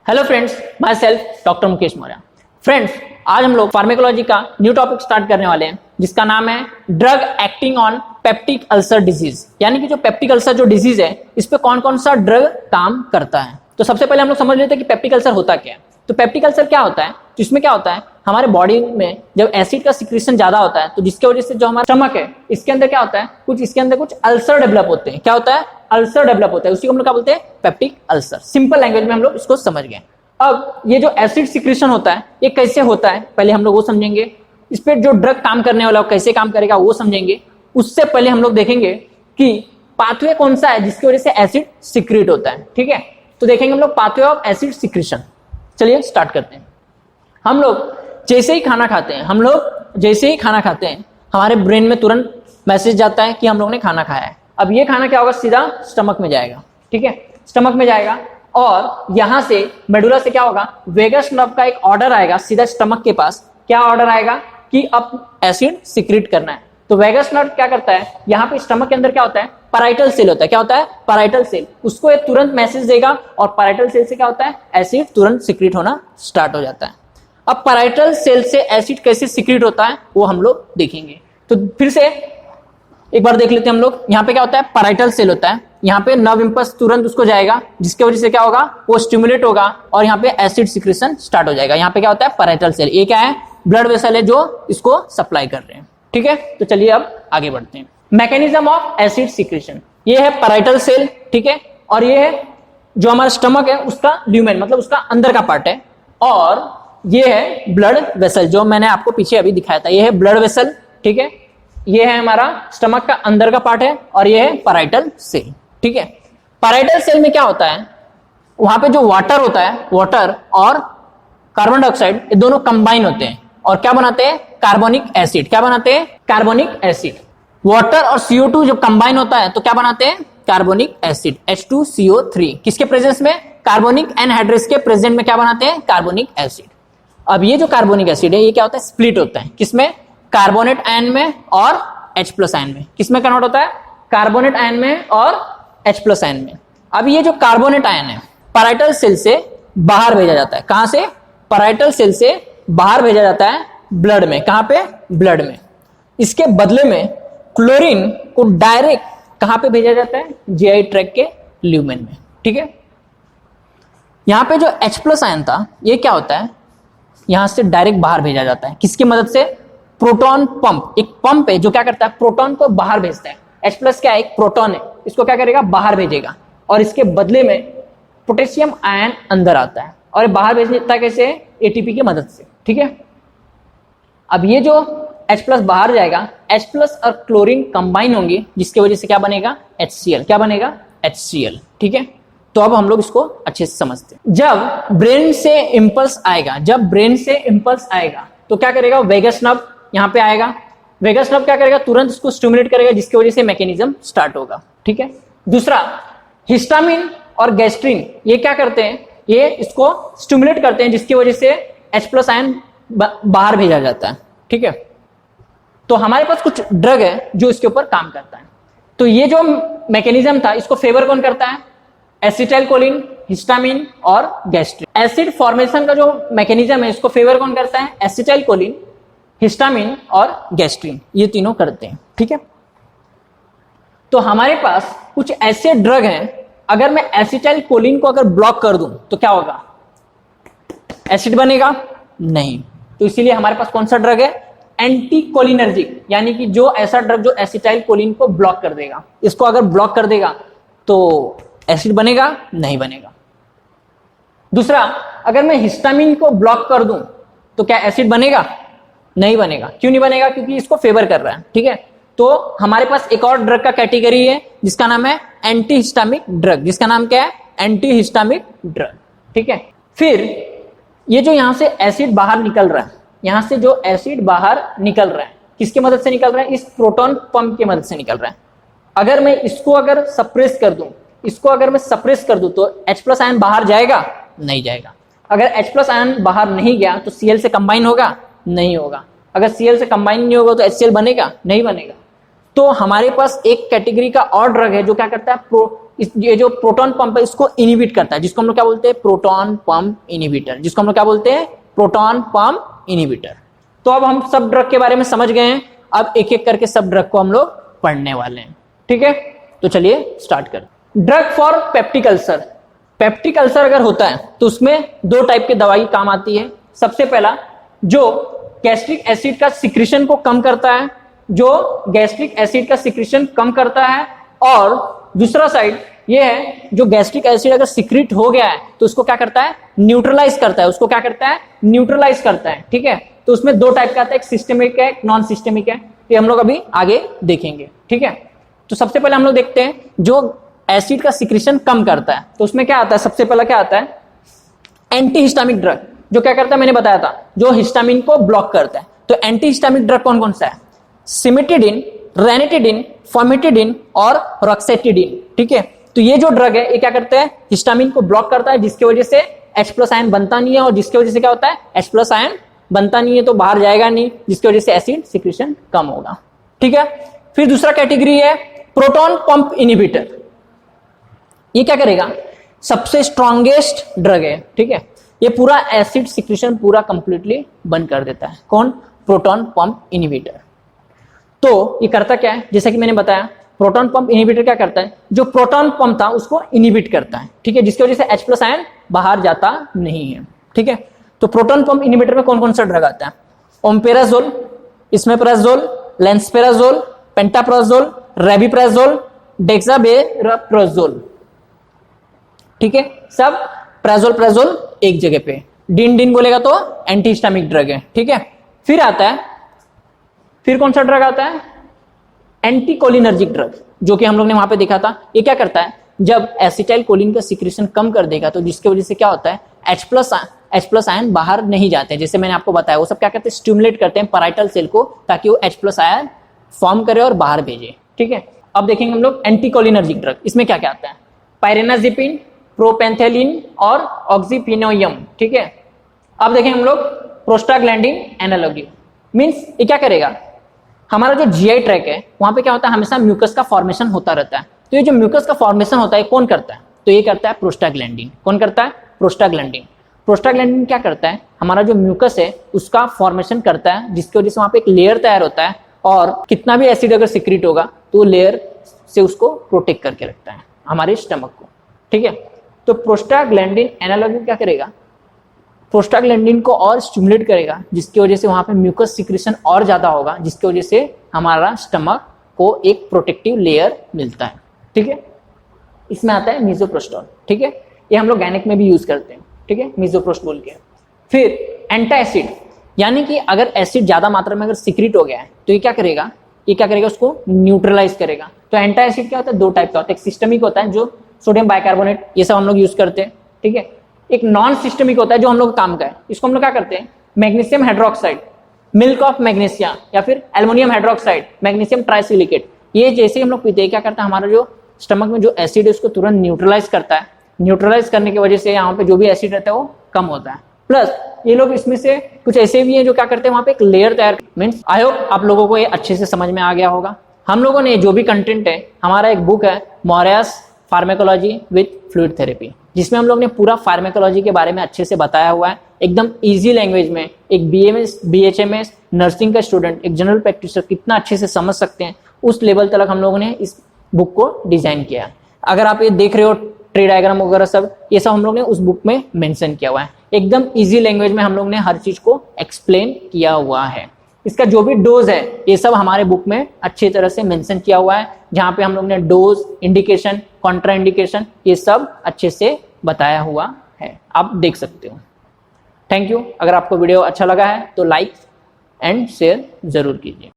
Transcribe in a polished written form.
Hello friends, my self doctor Mukesh Maurya. Friends, आज हम लोग फार्मेकोलॉजी का न्यू टॉपिक स्टार्ट करने वाले हैं जिसका नाम है drug acting on peptic ulcer disease. यानी कि जो पेप्टिक अल्सर जो डिजीज है इस पे कौन कौन सा ड्रग काम करता है। तो सबसे पहले हम लोग समझ लेते हैं कि पेप्टिक अल्सर होता क्या है। तो पेप्टिक अल्सर क्या होता है, तो इसमें क्या होता है, हमारे बॉडी में जब एसिड का सिक्रीशन ज्यादा होता है तो जिसकी वजह से जो हमारा स्टमक है इसके अंदर क्या होता है, इसके अंदर कुछ अल्सर डेवलप होते हैं। क्या होता है, अल्सर डेवलप होता है, उसी को हम लोग क्या बोलते हैं, पेप्टिक अल्सर। सिंपल लैंग्वेज में हम लोग इसको समझ गए। अब ये जो एसिड सिक्रीशन होता है ये कैसे होता है पहले हम लोग वो समझेंगे। इस पे जो ड्रग काम करने वाला कैसे काम करेगा वो समझेंगे। उससे पहले हम लोग देखेंगे कि पाथवे कौन सा है जिसकी वजह से एसिड सिक्रीट होता है। ठीक है, तो देखेंगे हम लोग पाथवे ऑफ एसिड सिक्रीशन। चलिए स्टार्ट करते हैं। हम लोग जैसे ही खाना खाते हैं हमारे ब्रेन में तुरंत मैसेज जाता है कि हम लोग ने खाना खाया है। अब ये खाना क्या होगा, सीधा स्टमक में जाएगा। ठीक है, स्टमक में जाएगा और यहां से मेडुला से क्या होगा, वेगस नर्व का एक ऑर्डर आएगा सीधा स्टमक के पास। क्या ऑर्डर आएगा कि अब एसिड सिक्रीट करना है। तो वेगस नर्व क्या करता है, यहाँ पे स्टमक के अंदर क्या होता है, पैराइटल सेल होता है। क्या होता है, पैराइटल सेल। उसको एक तुरंत मैसेज देगा और पैराइटल सेल से क्या होता है, एसिड तुरंत सिक्रीट होना स्टार्ट हो जाता है। अब पैराइटल सेल से एसिड कैसे सिक्रीट होता है वो हम लोग देखेंगे। तो फिर से एक बार देख लेते हैं हम लोग। यहाँ पे क्या होता है, पैराइटल सेल होता है, यहाँ पे नर्व इंपल्स तुरंत उसको जाएगा जिसकी वजह से क्या होगा, वो स्टिमुलेट होगा और यहाँ पे एसिड सिक्रीशन स्टार्ट हो जाएगा। यहाँ पे क्या होता है, पैराइटल सेल। ये क्या है, ब्लड वेसल है जो इसको सप्लाई कर रहे हैं। ठीक है, तो चलिए अब आगे बढ़ते हैं। मैकेनिज्म ऑफ एसिड सिक्रीशन, ये है पैराइटल सेल। ठीक है, और ये है जो हमारा स्टमक है उसका ल्यूमेन, मतलब उसका अंदर का पार्ट है। और ये है ब्लड वेसल जो मैंने आपको पीछे अभी दिखाया था, ये है ब्लड वेसल। ठीक है, ये है हमारा स्टमक का अंदर का पार्ट है और ये है पैराइटल सेल। ठीक है, पैराइटल सेल में क्या होता है, वहां पे जो वाटर होता है, वाटर और कार्बन डाइऑक्साइड ये दोनों कंबाइन होते हैं और क्या बनाते हैं, कार्बोनिक एसिड। क्या बनाते हैं, कार्बोनिक एसिड। वाटर और CO2 जब कंबाइन होता है तो क्या बनाते हैं, कार्बोनिक एसिड H2CO3। किसके प्रेजेंस में, कार्बोनिक एनहाइड्रेस के प्रेजेंट में क्या बनाते हैं, कार्बोनिक एसिड। अब ये जो कार्बोनिक एसिड है ये क्या होता है, स्प्लिट होता है। किसमें, कार्बोनेट आयन में और H+ आयन में। किसमें कन्वर्ट होता है, कार्बोनेट आयन में और H+ आयन में। अब ये जो कार्बोनेट आयन है पैराइटल सेल से बाहर भेजा जाता है। कहां से, पैराइटल सेल से बाहर भेजा जाता है ब्लड में। कहां पे, ब्लड में। इसके बदले में क्लोरीन को डायरेक्ट कहां पे भेजा जाता है, GI ट्रैक्ट के ल्यूमेन में। ठीक है, यहां पे जो H+ आयन था ये क्या होता है, यहां से डायरेक्ट बाहर भेजा जाता है। किसकी मदद से, प्रोटॉन पंप। एक पंप है जो क्या करता है, प्रोटॉन को बाहर भेजता है। H+ क्या है, एक प्रोटॉन है, इसको क्या करेगा, बाहर भेजेगा। और इसके बदले में पोटेशियम आयन अंदर आता है और बाहर भेजता है कैसे, ATP की मदद से। ठीक है, अब ये जो H+ बाहर जाएगा, H+ और क्लोरीन कंबाइन होंगे जिसकी वजह से क्या बनेगा, HCl। क्या बनेगा, HCl। ठीक है, तो अब हम लोग इसको अच्छे से समझते हैं। जब ब्रेन से इंपल्स आएगा तो क्या करेगा, वेगस नर्व यहाँ पे आएगा। वेगस नर्व क्या करेगा, तुरंत इसको स्टिमुलेट करेगा जिसकी वजह से मैकेनिज्म स्टार्ट होगा। ठीक है, दूसरा हिस्टामिन और गैस्ट्रिन ये क्या करते हैं, ये इसको स्टिमुलेट करते हैं जिसकी वजह से H+ आयन बाहर भेजा जाता है। ठीक है, तो हमारे पास कुछ ड्रग है जो इसके ऊपर काम करता है। तो ये जो मैकेनिज्म था इसको फेवर कौन करता है, एसिटाइलकोलिन, हिस्टामिन और गैस्ट्रिन। एसिड फॉर्मेशन का जो मैकेनिज्म है इसको फेवर कौन करता है, एसिटाइलकोलिन, हिस्टामिन और गैस्ट्रिन, ये तीनों करते हैं। ठीक है, तो हमारे पास कुछ ऐसे ड्रग हैं, अगर मैं एसिटाइलकोलिन को अगर ब्लॉक कर दूं तो क्या होगा, एसिड बनेगा नहीं। तो इसीलिए हमारे पास कौन सा ड्रग है, एंटीकोलिनर्जिक, यानी कि जो ऐसा ड्रग जो एसिटाइलकोलिन को ब्लॉक कर देगा। इसको अगर ब्लॉक कर देगा तो एसिड बनेगा नहीं बनेगा। दूसरा, अगर मैं हिस्टामिन को ब्लॉक कर दूं तो क्या एसिड बनेगा, नहीं बनेगा। क्यों नहीं बनेगा, क्योंकि इसको फेवर कर रहा है। ठीक है, तो हमारे पास एक और ड्रग का कैटेगरी है जिसका नाम है एंटीहिस्टामिक ड्रग। जिसका नाम क्या है, एंटीहिस्टामिक ड्रग। ठीक है, फिर ये जो यहां से एसिड बाहर निकल रहा है, यहां से जो एसिड बाहर निकल रहा है किसकी मदद से निकल रहा है, इस प्रोटॉन पंप की मदद से निकल रहा है। अगर मैं इसको अगर सप्रेस कर दूं, तो H+ आयन बाहर जाएगा, नहीं जाएगा। अगर H+ आयन बाहर नहीं गया तो Cl से कंबाइन होगा, नहीं होगा। अगर Cl से कंबाइन नहीं होगा तो HCl बनेगा, नहीं बनेगा। तो हमारे पास एक कैटेगरी का और ड्रग है जो क्या करता है, ये जो प्रोटॉन पंप है इसको इनिबिट करता है, जिसको हम लोग क्या बोलते हैं, प्रोटॉन पंप इनिबिटर, जिसको हम लोग क्या बोलते हैं, प्रोटॉन पंप इनिबिटर। तो अब हम सब ड्रग के बारे में समझ गए हैं, अब एक एक करके सब ड्रग को हम लोग पढ़ने वाले हैं, ठीक है। तो चलिए स्टार्ट करें। Drug for peptic ulcer. Peptic ulcer अगर होता है तो उसमें दो टाइप की दवाई काम आती है। सबसे पहला जो गैस्ट्रिक एसिड का सिक्रीशन को कम करता है, जो गैस्ट्रिक एसिड का सिक्रीशन कम करता है, और दूसरा साइड ये है जो गैस्ट्रिक एसिड अगर सिक्रीट हो गया है तो उसको क्या करता है, न्यूट्रलाइज करता है, उसको क्या करता है, न्यूट्रलाइज करता है, ठीक है। तो उसमें दो टाइप का आता है, एक सिस्टेमिक है, एक नॉन सिस्टेमिक है, ये हम लोग अभी आगे देखेंगे, ठीक है। तो सबसे पहले हम लोग देखते हैं जो एसिड का सिक्रीशन कम करता है, तो उसमें क्या आता है, सबसे पहला क्या आता है, एंटीहिस्टामिक ड्रग, जो क्या करता है मैंने बताया था, जो हिस्टामिन को ब्लॉक करता है। तो एंटीहिस्टामिक ड्रग कौन कौन सा है, सिमेटिडिन, रेनिटिडिन, फॉर्मेटिडिन और रॉक्सेटिडिन, ठीक है। तो ये जो ड्रग है ये क्या करते हैं, हिस्टामिन को ब्लॉक करता है, जिसकी वजह से H+ आयन बनता नहीं है, और जिसकी वजह से क्या होता है, H+ आयन बनता नहीं है तो बाहर जाएगा नहीं, जिसकी वजह से एसिड सिक्रीशन कम होगा, ठीक है। फिर दूसरा कैटेगरी है प्रोटॉन पंप इनिबिटर। ये क्या करेगा, सबसे स्ट्रॉन्गेस्ट ड्रग है, ठीक है। ये पूरा एसिड सिक्रीशन पूरा कंप्लीटली बंद कर देता है, कौन, प्रोटॉन पंप इनिबिटर। तो ये करता क्या है, जैसा कि मैंने बताया, प्रोटॉन पंप इनिबिटर क्या करता है, जो प्रोटॉन पंप था उसको इनिबिट करता है, ठीक है, जिसकी वजह से H+ आयन बाहर जाता नहीं है, ठीक है। तो प्रोटॉन पंप इनिबिटर में कौन कौन सा ड्रग आता है, ओम्पेराजोल, इसमेप्राजोल, लेंसपेराजोल, पेंटाप्राजोल, रेबिप्राजोल, डेक्सामेथासोन, ठीक है। सब प्राजोल एक जगह पे, डिन बोलेगा तो एंटीहिस्टामिक ड्रग है, ठीक है। फिर आता है, फिर कौन सा ड्रग आता है, एंटीकोलिनर्जिक ड्रग, जो कि हम लोग ने वहां पे देखा था। ये क्या करता है, जब एसिटाइल कोलिन का सिक्रीशन कम कर देगा तो जिसकी वजह से क्या होता है, H+ आयन बाहर नहीं जाते, जैसे मैंने आपको बताया, वो सब क्या करते हैं, स्टिमुलेट करते हैं पैराइटल सेल को, ताकि वो H+ आयन फॉर्म करे और बाहर भेजे, ठीक है। अब देखेंगे हम लोग एंटीकोलिनर्जिक ड्रग, इसमें क्या क्या आता है, पायरेनाजिपिन, प्रोपेंथेलिन और ऑक्सीफिनोइम, ठीक है। अब देखेंगे हम लोग प्रोस्टाग्लैंडिन एनालॉगी, मींस ये क्या करेगा, हमारा जो जीआई ट्रैक है वहां पे क्या होता है, हमेशा म्यूकस का फॉर्मेशन होता रहता है। तो ये जो म्यूकस का फॉर्मेशन होता है कौन करता है, तो ये करता है प्रोस्टाग्लैंडिन। कौन करता है, प्रोस्टाग्लैंडिन। प्रोस्टाग्लैंडिन क्या करता है, हमारा जो म्यूकस है उसका फॉर्मेशन करता है, जिसकी वजह से वहां पे एक लेयर तैयार होता है, और कितना भी एसिड अगर सिक्रीट होगा तो वो लेयर से उसको प्रोटेक्ट करके रखता है हमारे स्टमक को, ठीक है। तो प्रोस्टाग्लैंडिन एनालॉगी क्या करेगा, प्रोस्टाग्लैंडिन को और स्टिमुलेट करेगा, जिसकी वजह से वहां पे म्यूकस सिक्रीशन और ज्यादा होगा, जिसकी वजह से हमारा स्टमक को एक प्रोटेक्टिव लेयर मिलता है, ठीक है। इसमें आता है मिसोप्रोस्टोल, ठीक है, ये हम लोग गायनेक में भी यूज करते हैं, ठीक है, मिसोप्रोस्ट बोल के। फिर एंटा एसिड, यानी कि अगर एसिड ज्यादा मात्रा में अगर सिक्रीट हो गया है तो ये क्या करेगा, उसको न्यूट्रलाइज करेगा। तो एंटा एसिड क्या होता है, दो टाइप का होता है, एक सिस्टमिक होता है जो सोडियम बाइकार्बोनेट ये सब हम लोग यूज करते हैं, ठीक है। एक नॉन सिस्टमिक होता है जो हम लोग काम का है, इसको हम लोग क्या करते हैं, magnesium hydroxide, milk of magnesia, या फिर एल्युमिनियम हाइड्रोक्साइड, मैग्नीशियम ट्राइसिलिकेट, ये जैसे हम लोग पीते हैं क्या करता है, हमारा जो स्टमक में जो एसिड है उसको तुरंत न्यूट्रलाइज करता है। न्यूट्रलाइज करने की वजह से यहाँ पे जो भी एसिड रहता है वो कम होता है। प्लस ये लोग इसमें से कुछ ऐसे भी हैं जो क्या करते हैं, वहां पे एक लेयर तैयार, मीन्स आई होप आप लोगों को ये अच्छे से समझ में आ गया होगा। हम लोगों ने जो भी कंटेंट है, हमारा एक बुक है मॉरियस फार्मेकोलॉजी विथ फ्लूइड थेरेपी, जिसमें हम लोग ने पूरा फार्मेकोलॉजी के बारे में अच्छे से बताया हुआ है, एकदम इजी लैंग्वेज में। एक BMS BHMS नर्सिंग का स्टूडेंट, एक जनरल प्रैक्टिशनर कितना अच्छे से समझ सकते हैं, उस लेवल तक हम लोगों ने इस बुक को डिजाइन किया। अगर आप ये देख रहे हो ट्री डायग्राम वगैरह सब, ये सब हम लोग ने उस बुक में मेंशन किया हुआ है, एकदम इजी लैंग्वेज में हम लोग ने हर चीज को एक्सप्लेन किया हुआ है। इसका जो भी डोज है ये सब हमारे बुक में अच्छी तरह से मेंशन किया हुआ है, जहां पे हम लोग ने डोज, इंडिकेशन, कॉन्ट्रा इंडिकेशन ये सब अच्छे से बताया हुआ है, आप देख सकते हो। Thank you. अगर आपको वीडियो अच्छा लगा है तो लाइक एंड शेयर जरूर कीजिए।